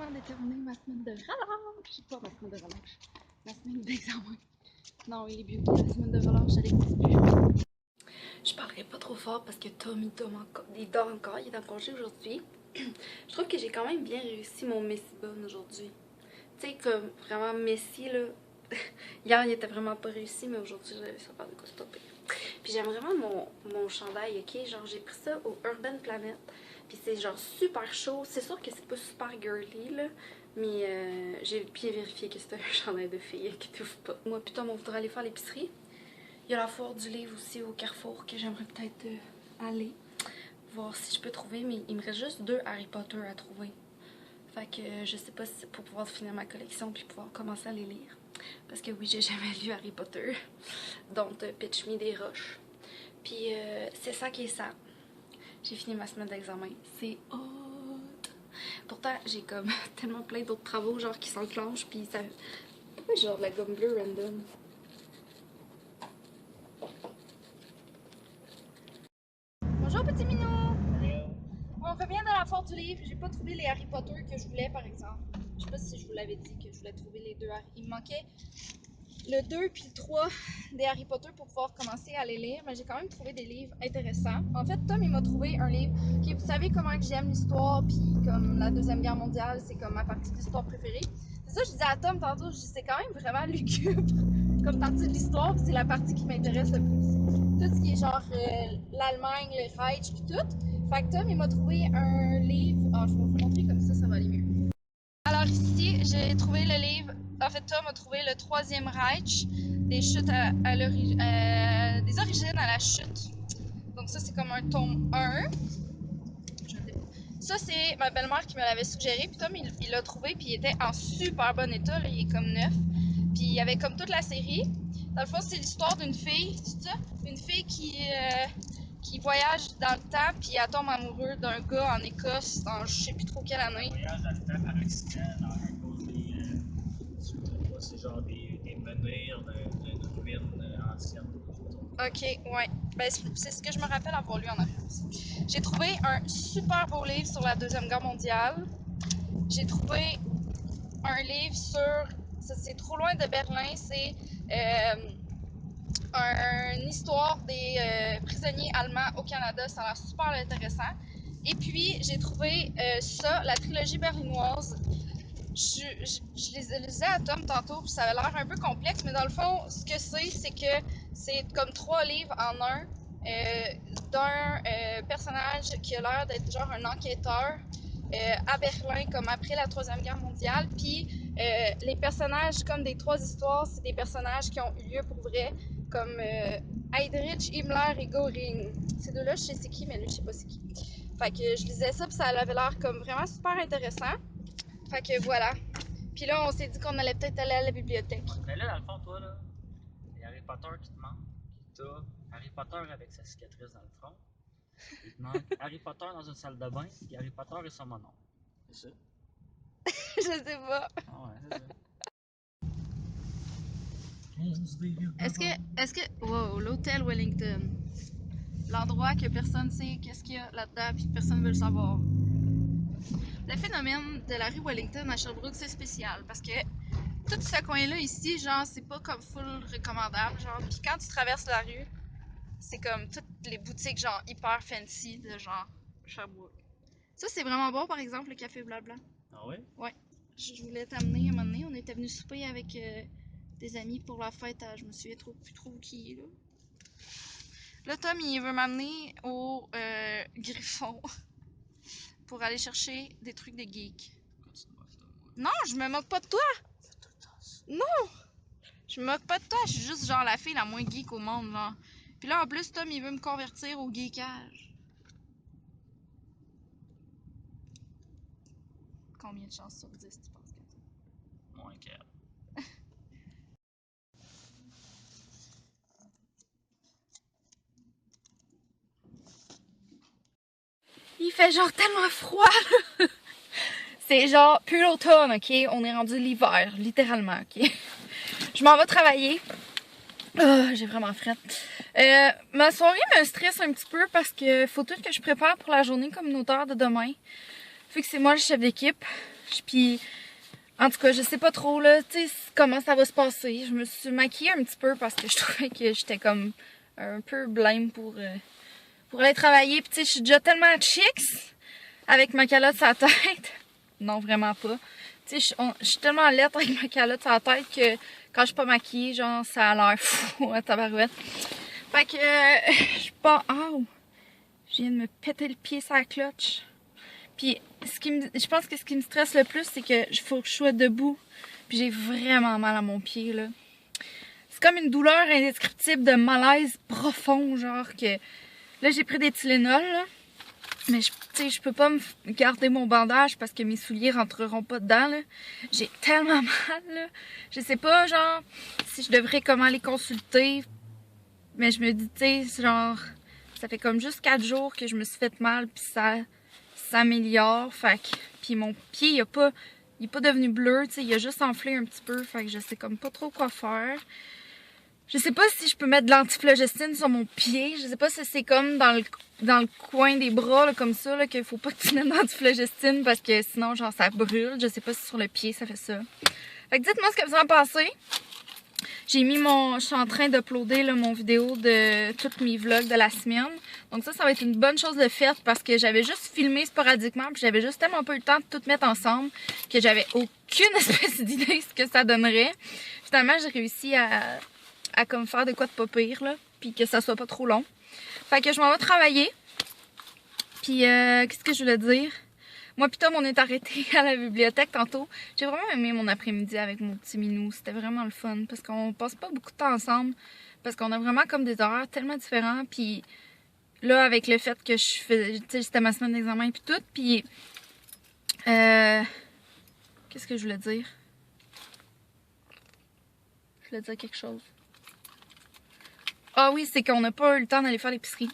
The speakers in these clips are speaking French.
avant de terminer ma semaine de relâche. Pas ma semaine de relâche, ma semaine d'examen. Non, il est bien, la semaine de relâche, ça n'existe plus. Je parlerai pas trop fort parce que Tom, il dort encore, il est en congé aujourd'hui. Je trouve que j'ai quand même bien réussi mon Messi Bun aujourd'hui. Tu sais, comme vraiment Messi, là. Hier, il était vraiment pas réussi, mais aujourd'hui, j'ai réussi à faire de quoi stopper. Puis j'aime vraiment mon chandail, ok? Genre, j'ai pris ça au Urban Planet. Puis c'est genre super chaud. C'est sûr que c'est pas super girly, là. Mais j'ai bien vérifié que c'était un chandail de fille qui t'ouvre pas. Moi, putain, on voudrait aller faire l'épicerie. Il y a la foire du livre aussi au Carrefour que j'aimerais peut-être aller. Voir si je peux trouver. Mais il me reste juste 2 Harry Potter à trouver. Fait que je sais pas si c'est pour pouvoir finir ma collection puis pouvoir commencer à les lire. Parce que oui, j'ai jamais lu Harry Potter. Donc, Pitch Me des roches. Puis c'est ça qui est ça. J'ai fini ma semaine d'examen. C'est hot! Pourtant, j'ai comme tellement plein d'autres travaux genre qui s'enclenchent. Puis ça... Pourquoi genre de la gomme bleue random? Bonjour petit minou! On revient de la foire du livre. J'ai pas trouvé les Harry Potter que je voulais par exemple. Je sais pas si je vous l'avais dit que je voulais trouver les 2 Harry. Il me manquait le 2 puis le 3 des Harry Potter pour pouvoir commencer à les lire, mais j'ai quand même trouvé des livres intéressants. En fait, Tom, il m'a trouvé un livre qui, vous savez comment j'aime l'histoire, puis comme la Deuxième Guerre mondiale, c'est comme ma partie de l'histoire préférée. C'est ça, je disais à Tom tantôt, je dis c'est quand même vraiment lugubre comme partie de l'histoire, puis c'est la partie qui m'intéresse le plus. Tout ce qui est genre l'Allemagne, le Reich, puis tout. Fait que Tom, il m'a trouvé un livre, je vais vous montrer comme ça va aller mieux. Alors ici, j'ai trouvé le livre. En fait, Tom a trouvé le 3e Reich, des chutes des origines à la chute. Donc ça, c'est comme un tome 1. Ça, c'est ma belle-mère qui me l'avait suggéré. Puis Tom, il l'a trouvé, puis il était en super bon état. Là, il est comme neuf. Puis il y avait comme toute la série. Dans le fond, c'est l'histoire d'une fille, c'est ça? Une fille qui voyage dans le temps, puis elle tombe amoureuse d'un gars en Écosse, en je sais plus trop quelle année. Voyage à l'accident à cause des. C'est genre des menhirs d'une ruine ancienne. Ok, ouais. Ben, c'est ce que je me rappelle avoir lu en arrière aussi. J'ai trouvé un super beau livre sur la Deuxième Guerre mondiale. J'ai trouvé un livre sur. C'est trop loin de Berlin. C'est une histoire des prisonniers allemands au Canada. Ça a l'air super intéressant. Et puis, j'ai trouvé ça, la trilogie berlinoise. Je les lisais à Tom tantôt, puis ça avait l'air un peu complexe, mais dans le fond, ce que c'est que c'est comme 3 livres en un d'un personnage qui a l'air d'être genre un enquêteur à Berlin, comme après la Troisième Guerre mondiale. Puis les personnages, comme des 3 histoires, c'est des personnages qui ont eu lieu pour vrai, comme Heydrich, Himmler et Göring. Ces 2-là, je sais c'est qui, mais lui, je sais pas c'est qui. Fait que je lisais ça, puis ça avait l'air comme vraiment super intéressant. Fait que voilà. Puis là, on s'est dit qu'on allait peut-être aller à la bibliothèque. Mais là, dans le fond, toi, là, il y a Harry Potter qui te manque. T'as Harry Potter avec sa cicatrice dans le front. Il te manque Harry Potter dans une salle de bain. Puis Harry Potter et son monon. C'est ça? Je sais pas. Ah ouais, c'est ça. Est-ce que. Wow, l'hôtel Wellington. L'endroit que personne sait qu'est-ce qu'il y a là-dedans, puis personne veut le savoir. Le phénomène de la rue Wellington à Sherbrooke, c'est spécial parce que tout ce coin-là ici, genre, c'est pas comme full recommandable, genre. Puis quand tu traverses la rue, c'est comme toutes les boutiques, genre, hyper fancy de genre Sherbrooke. Ça, c'est vraiment bon, par exemple, le café Blabla. Ah ouais? Ouais. Je voulais t'amener un moment donné. On était venu souper avec des amis pour la fête à, je me souviens plus trop qui, là. Là, Tom, il veut m'amener au Griffon pour aller chercher des trucs de geek. Non, je me moque pas de toi! Non! Je me moque pas de toi, je suis juste genre la fille la moins geek au monde, genre. Puis là, en plus, Tom, il veut me convertir au geekage. Combien de chances sur 10, tu penses que Moins 4. Il fait genre tellement froid, là. C'est genre plus l'automne, ok? On est rendu l'hiver, littéralement, ok? Je m'en vais travailler. Oh, j'ai vraiment fret. Ma soirée me stresse un petit peu parce que faut tout que je prépare pour la journée communautaire de demain. Fait que c'est moi le chef d'équipe. Puis, en tout cas, je sais pas trop, là, tu sais, comment ça va se passer. Je me suis maquillée un petit peu parce que je trouvais que j'étais comme un peu blême pour aller travailler. Puis, tu sais, je suis déjà tellement chicks avec ma calotte sur la tête. Non, vraiment pas. Tu sais, je suis tellement lettre avec ma calotte sur la tête que quand je suis pas maquillée, genre, ça a l'air fou à tabarouette. Fait que, je suis pas... Oh! Je viens de me péter le pied sur la clutch. Puis, je pense que ce qui me stresse le plus, c'est que faut que je sois debout. Puis j'ai vraiment mal à mon pied, là. C'est comme une douleur indescriptible de malaise profond, genre que... Là, j'ai pris des Tylenol, là. Mais, tu sais, je peux pas me garder mon bandage parce que mes souliers rentreront pas dedans, là. J'ai tellement mal, là. Je sais pas, genre, si je devrais comment les consulter. Mais je me dis, tu sais, genre... Ça fait comme juste 4 jours que je me suis fait mal, puis ça s'améliore. Fait que, puis mon pied, il est pas devenu bleu, tu sais, il a juste enflé un petit peu. Fait que je sais comme pas trop quoi faire. Je sais pas si je peux mettre de l'antiflogestine sur mon pied. Je sais pas si c'est comme dans le coin des bras, là, comme ça, là, qu'il faut pas que tu mettes de l'antiflogestine parce que sinon, genre, ça brûle. Je sais pas si sur le pied, ça fait ça. Fait que dites-moi ce que vous en pensez. J'ai mis je suis en train d'uploader mon vidéo de tous mes vlogs de la semaine. Donc ça va être une bonne chose de faite parce que j'avais juste filmé sporadiquement puis j'avais juste tellement pas eu le temps de tout mettre ensemble que j'avais aucune espèce d'idée ce que ça donnerait. Finalement, j'ai réussi à comme faire de quoi de pas pire, là, puis que ça soit pas trop long. Fait que je m'en vais travailler. Puis qu'est-ce que je voulais dire? Moi pis Tom, on est arrêtés à la bibliothèque tantôt. J'ai vraiment aimé mon après-midi avec mon petit minou. C'était vraiment le fun parce qu'on passe pas beaucoup de temps ensemble. Parce qu'on a vraiment comme des horaires tellement différents. Puis là, avec le fait que je fais, tu sais, c'était ma semaine d'examen et puis tout. Puis qu'est-ce que je voulais dire? Je voulais dire quelque chose. Ah oui, c'est qu'on n'a pas eu le temps d'aller faire l'épicerie.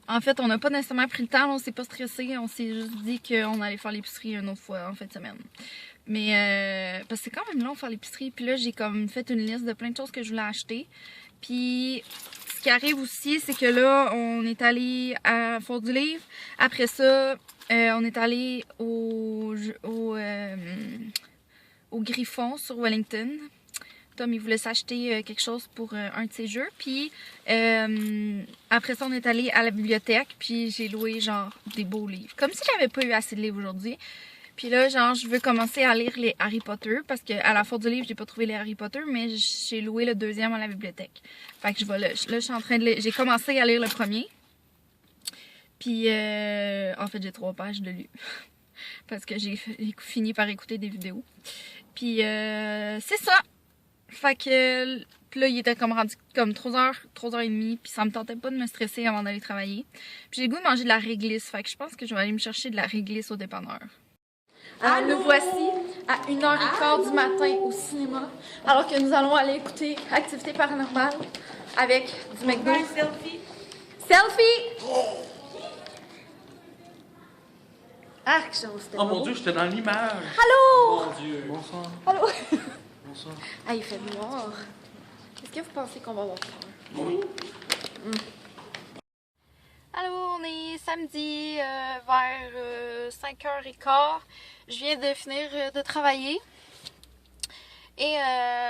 En fait, on n'a pas nécessairement pris le temps, on s'est pas stressé, on s'est juste dit qu'on allait faire l'épicerie une autre fois en fin de semaine. Mais parce que c'est quand même long faire l'épicerie, puis là j'ai comme fait une liste de plein de choses que je voulais acheter. Puis ce qui arrive aussi, c'est que là on est allé à Fort du Livre. Après ça, on est allé au Griffon sur Wellington. Tom, il voulait s'acheter quelque chose pour un de ses jeux. Puis après ça, on est allé à la bibliothèque. Puis j'ai loué genre des beaux livres. Comme si j'avais pas eu assez de livres aujourd'hui. Puis là, genre, je veux commencer à lire les Harry Potter. Parce qu'à la Fort du Livre, j'ai pas trouvé les Harry Potter. Mais j'ai loué le deuxième à la bibliothèque. Fait que je vais là, je suis en train de lire. J'ai commencé à lire le premier. Puis en fait, j'ai 3 pages de lu. Parce que j'ai fini par écouter des vidéos. Puis c'est ça. Fait que là, il était comme rendu comme 3h30, puis ça me tentait pas de me stresser avant d'aller travailler. Puis j'ai le goût de manger de la réglisse, fait que je pense que je vais aller me chercher de la réglisse au dépanneur. Alors, nous voici à 1h15 du matin au cinéma, alors que nous allons aller écouter Activité Paranormale avec du McDo. Selfie! Selfie! Arc, c'était Oh mon dieu, j'étais dans l'image! Allô! Mon dieu! Bonsoir! Allô! Bonsoir! Ah, il fait noir. Est-ce que vous pensez qu'on va avoir peur? Oui! Allô, on est samedi vers 5h15. Je viens de finir de travailler. Et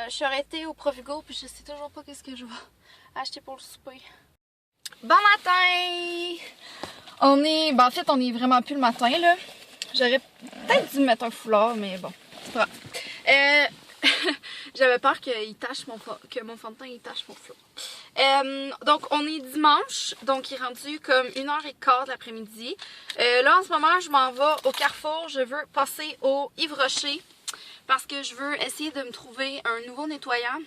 je suis arrêtée au Provigo, puis je sais toujours pas qu'est-ce que je vais acheter pour le souper. Bon matin! Ben en fait, on est vraiment plus le matin, là. J'aurais peut-être dû me mettre un foulard, mais bon, c'est pas grave. J'avais peur que mon fond de teint il tache mon flot. Donc on est dimanche, donc il est rendu comme 1h15 de l'après-midi. Là en ce moment je m'en vais au Carrefour, je veux passer au Yves Rocher parce que je veux essayer de me trouver un nouveau nettoyant.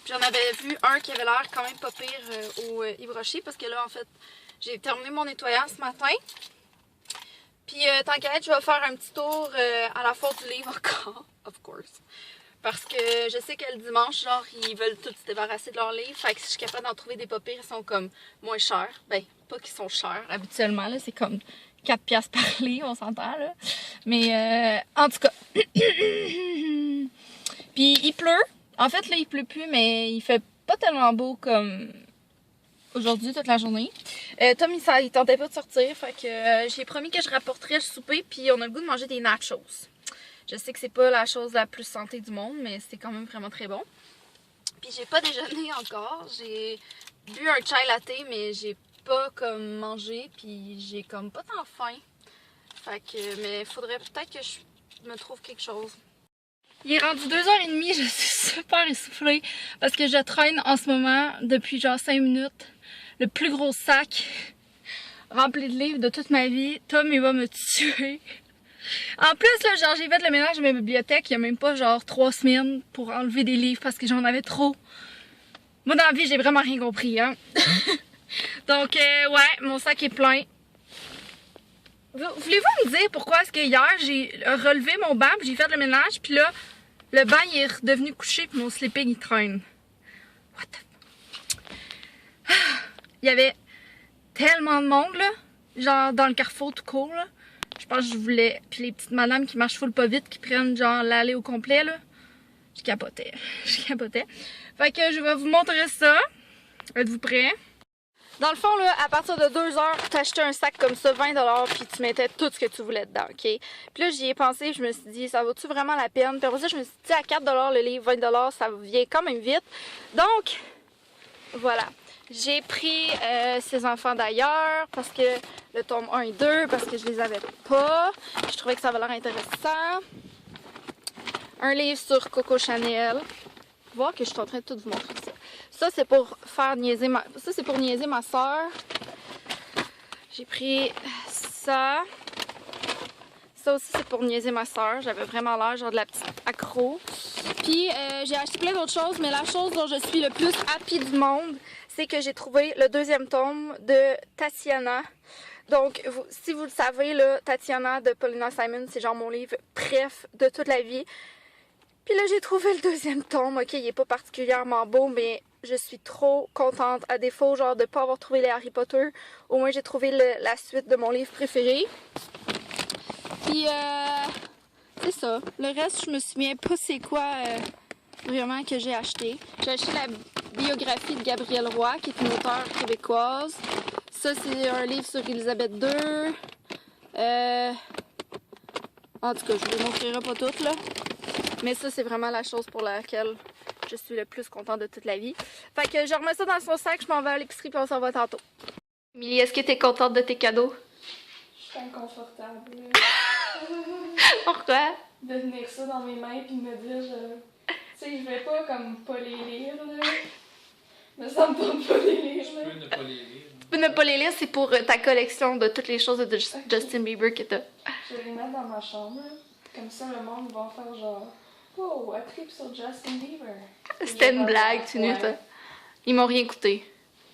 J'en avais vu un qui avait l'air quand même pas pire au Yves Rocher parce que là en fait j'ai terminé mon nettoyant ce matin. Puis tant qu'à être, je vais faire un petit tour à la Fort du Livre encore, of course. Parce que je sais que le dimanche, genre, ils veulent tous se débarrasser de leurs livres. Fait que si je suis capable d'en trouver des pas pires, ils sont comme moins chers. Ben, pas qu'ils sont chers. Habituellement, là, c'est comme 4$ par livre, on s'entend, là. Mais, en tout cas. Puis, il pleut. En fait, là, il pleut plus, mais il fait pas tellement beau comme aujourd'hui, toute la journée. Tom, il tentait pas de sortir. Fait que j'ai promis que je rapporterais le souper. Puis, on a le goût de manger des nachos. Je sais que c'est pas la chose la plus santé du monde, mais c'est quand même vraiment très bon. Puis j'ai pas déjeuné encore. J'ai bu un chai latte, mais j'ai pas comme mangé, puis j'ai comme pas tant faim. Fait que, mais faudrait peut-être que je me trouve quelque chose. Il est rendu 2h30, je suis super essoufflée parce que je traîne en ce moment depuis genre 5 minutes le plus gros sac rempli de livres de toute ma vie. Tom, il va me tuer. En plus, là, genre, j'ai fait le ménage de ma bibliothèque il y a même pas genre 3 semaines pour enlever des livres parce que j'en avais trop. Moi, dans la vie, j'ai vraiment rien compris, hein. Donc, ouais, mon sac est plein. Voulez-vous me dire pourquoi est-ce que hier, j'ai relevé mon banc, j'ai fait le ménage, puis là, le banc, il est redevenu couché, puis mon sleeping, il traîne. What the... Il y avait tellement de monde, là, genre dans le carrefour tout court, là. Je pense que je voulais... Puis les petites madames qui marchent full pas vite, qui prennent genre l'allée au complet, là. Je capotais. Je capotais. Fait que je vais vous montrer ça. Êtes-vous prêts? Dans le fond, là, à partir de 2 heures, t'achetais un sac comme ça, 20$, puis tu mettais tout ce que tu voulais dedans, ok? Puis là, j'y ai pensé, je me suis dit, ça vaut-tu vraiment la peine? Puis après ça, je me suis dit, à 4$ le livre, 20$, ça vient quand même vite. Donc, voilà. J'ai pris Ces enfants d'ailleurs, parce que le tome 1 et 2, parce que je les avais pas. Je trouvais que ça avait l'air intéressant. Un livre sur Coco Chanel. Voir que je suis en train de tout vous montrer ça. Ça, c'est pour faire niaiser ma... Ça, c'est pour niaiser ma soeur. J'ai pris ça. Ça aussi, c'est pour niaiser ma soeur. J'avais vraiment l'air genre de la petite accro. Puis, j'ai acheté plein d'autres choses, mais la chose dont je suis le plus happy du monde, c'est que j'ai trouvé le 2e tome de Tatiana. Donc, si vous le savez, là, Tatiana de Paulina Simon, c'est genre mon livre préf de toute la vie. Puis là, j'ai trouvé le 2e tome. Ok, il est pas particulièrement beau, mais je suis trop contente. À défaut, genre, de pas avoir trouvé les Harry Potter, au moins j'ai trouvé la suite de mon livre préféré. Puis, c'est ça. Le reste, je me souviens pas c'est quoi vraiment que j'ai acheté. J'ai acheté la biographie de Gabrielle Roy, qui est une auteure québécoise. Ça, c'est un livre sur Élisabeth II. En tout cas, je vous les montrerai pas toutes, là. Mais ça, c'est vraiment la chose pour laquelle je suis le plus contente de toute la vie. Fait que je remets ça dans son sac, je m'en vais à l'épicerie, puis on s'en va tantôt. Émilie, est-ce que t'es contente de tes cadeaux? Je suis inconfortable. Pourquoi? De tenir ça dans mes mains puis de me dire, tu sais, je vais pas comme pas les lire, là. Mais ça me tente pas de les lire, là. Tu peux ne pas les lire. Tu peux ne pas les lire, c'est pour ta collection de toutes les choses de Justin Bieber que t'as. Je vais les mettre dans ma chambre, là. Comme ça, le monde va faire genre, wow, elle tripe sur Justin Bieber. C'était une blague, tu ouais. sais. Ils m'ont rien coûté.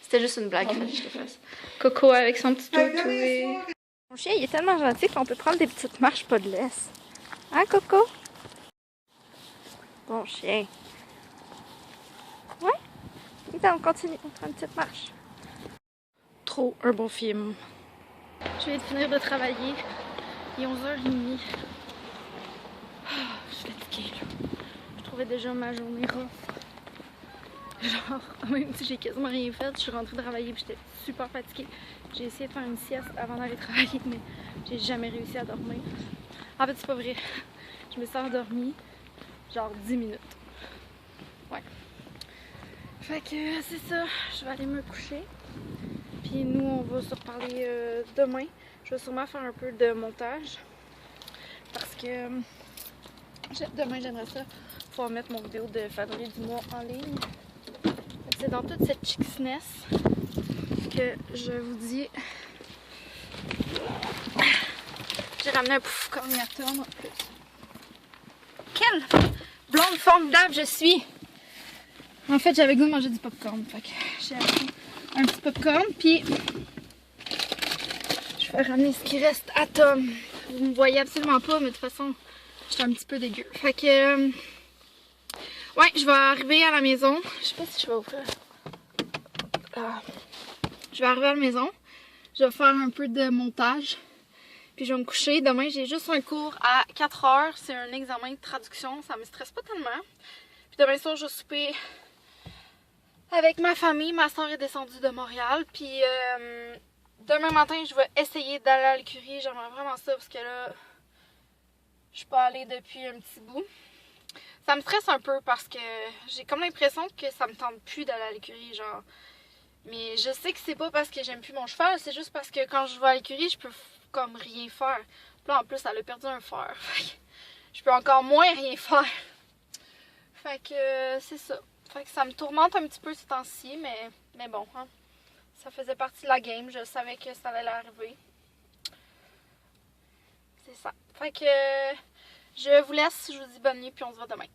C'était juste une blague, que je te fasse. Coco avec son petit toutou. Mon chien, il est tellement gentil qu'on peut prendre des petites marches pas de laisse. Hein, Coco? Bon chien. Ouais? Attends, on continue. On prend une petite marche. Trop un bon film. Je viens de finir de travailler. Il est 11h30. Je suis fatiguée, là. Je trouvais déjà ma journée rough. Genre, même si j'ai quasiment rien fait, je suis rentrée travailler et j'étais super fatiguée. J'ai essayé de faire une sieste avant d'aller travailler, mais j'ai jamais réussi à dormir. En fait, c'est pas vrai. Je me suis endormie, genre 10 minutes. Ouais. Fait que c'est ça. Je vais aller me coucher. Puis nous, on va se reparler demain. Je vais sûrement faire un peu de montage. Parce que demain, j'aimerais ça pouvoir mettre mon vidéo de favori du mois en ligne. C'est dans toute cette chicness que je vous dis. J'ai ramené un popcorn à Tom en plus. Quelle blonde formidable je suis! En fait, j'avais goût de manger du popcorn. Fait que j'ai acheté un petit popcorn. Puis je vais ramener ce qui reste à Tom. Vous ne me voyez absolument pas, mais de toute façon, j'étais un petit peu dégueu. Fait que ouais, je vais arriver à la maison. Je sais pas si je vais ouvrir. Je vais arriver à la maison. Je vais faire un peu de montage. Puis je vais me coucher. Demain, j'ai juste un cours à 4 heures. C'est un examen de traduction. Ça me stresse pas tellement. Puis demain soir, je vais souper avec ma famille. Ma soeur est descendue de Montréal. Puis demain matin, je vais essayer d'aller à l'écurie. J'aimerais vraiment ça parce que là, Je suis pas allée depuis un petit bout. Ça me stresse un peu parce que j'ai comme l'impression que ça me tente plus d'aller à l'écurie, genre. Mais je sais que c'est pas parce que j'aime plus mon cheval, c'est juste parce que quand je vais à l'écurie, je peux comme rien faire. Puis là, en plus, elle a perdu un fer. Je peux encore moins rien faire. Fait que c'est ça. Fait que ça me tourmente un petit peu ce temps-ci, mais bon, hein. Ça faisait partie de la game, je savais que ça allait arriver. C'est ça. Fait que je vous laisse, je vous dis bonne nuit, puis on se voit demain.